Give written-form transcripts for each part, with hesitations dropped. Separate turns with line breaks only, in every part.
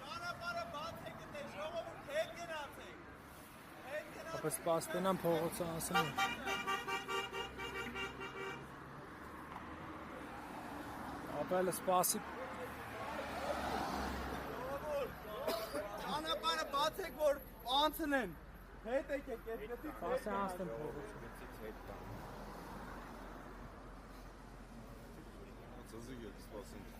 Ճանապարհը բաց է գտել, ժողովուրդ հետ գնացեք։
Ապա սպաստնան փողոցը անցնում։ Ապա սպասի։
Ճանապարհը բաց եք, որ անցնեն։ Հետ եկեք, այդտեղից
Սպասի անցնեմ փողոցը։
Ծզիկ եք սպասենք։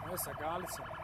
Եսա գալիս է։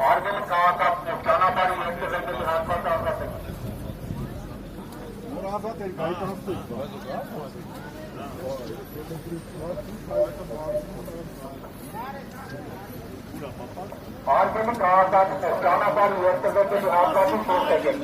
Արգելի քաղաքացիներ ճանապարհի երկրների հատված ազատեք։ Արգելի քաղաքացիներ ճանապարհի երկրների հատվածում դուրս եկեք։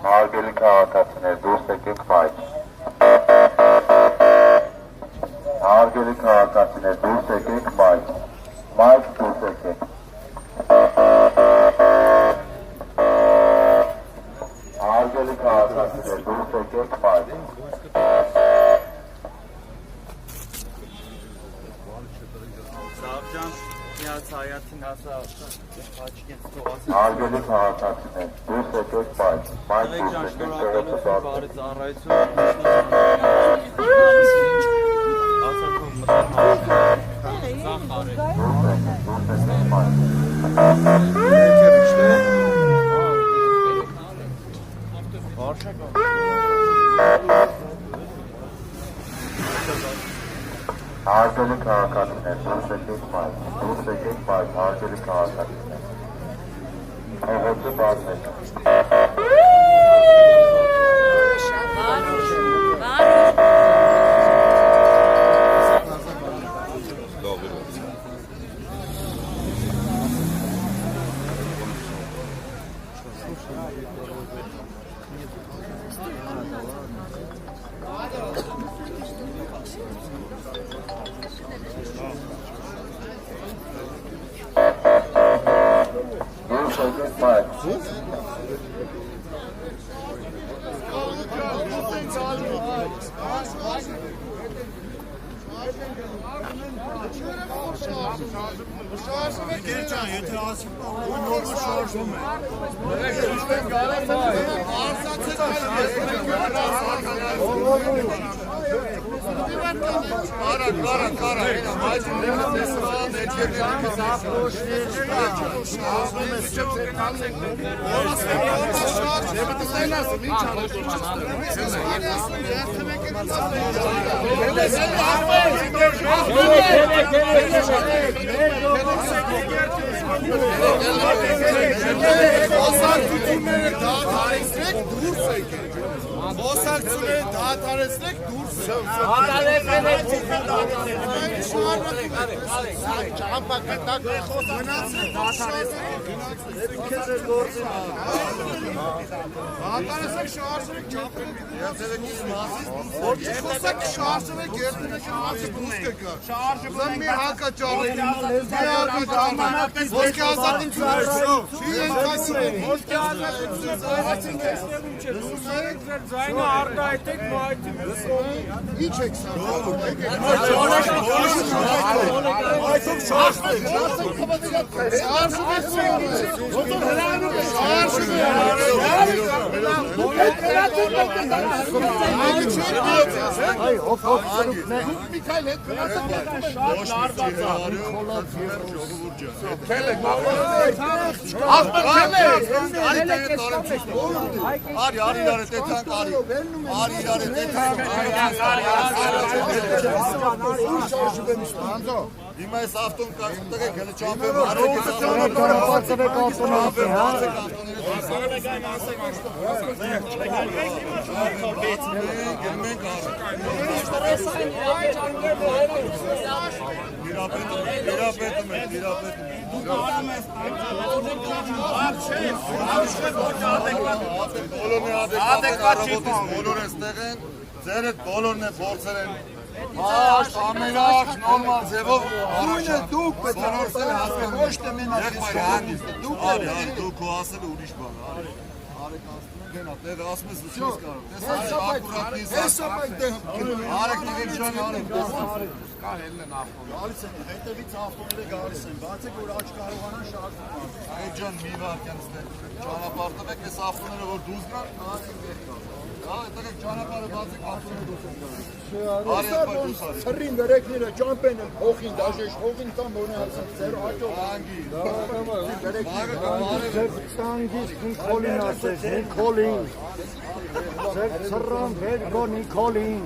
Արգելի քաղաքացիներ դուրս եկեք մայթ։ Արգելի քաղաքացիներ դուրս եկեք մայթ։ Մայթ դուրս եկեք։ Արգելի քաղաքացիներ դուրս եկեք մայթ։
Savcam Niyaz Hayat'ın hasa açıkçası doğası.
Արգելի քաղաքացիներ դուրս եկեք մայթ։ Մայթ
Ալեքսան
դուրս եկեք։
շնորհակալություն բարի ծառայություն։ Ասացում
Արգելի քաղաքացիներ դուրս եկեք մայթ։ Դուրս եկեք մայթ, արգելի քաղաքացիներ։ Հողոցը բացեք։
Հիմա այս ավտոն կացում տղեկ հələ չամբեմ Ձեր այդ բոլորն է փորձեր են Աշտ, ամենաշ, նորմալ ձևով դուք պետք է հասկան ոչ թե մենակ դուք ու ասել ուրիշ բան գնա, տեղը ասում ես չես կարող տեսած ակուրատ արեք տղեկ ջան արեք կա հելն ավտոն գալիս են հետևից ավտոները գալիս են բացեք որ աչ կարողանան շարժում տղեկ ջան մի վարքյան ճանապարհ տվեք այս ավտոները որ դուրս գան տղեկ ճանապարհը բացեք ավտոները դուրս գան
Սրին դերեկները ճամպեն են հողին, դաժեշ հողին կամ որն է հասան ձեր աճով
անգի
ձեր ստանգից Նիկոլին ասես, Նիկոլին ձեր սրան վեր գո Նիկոլին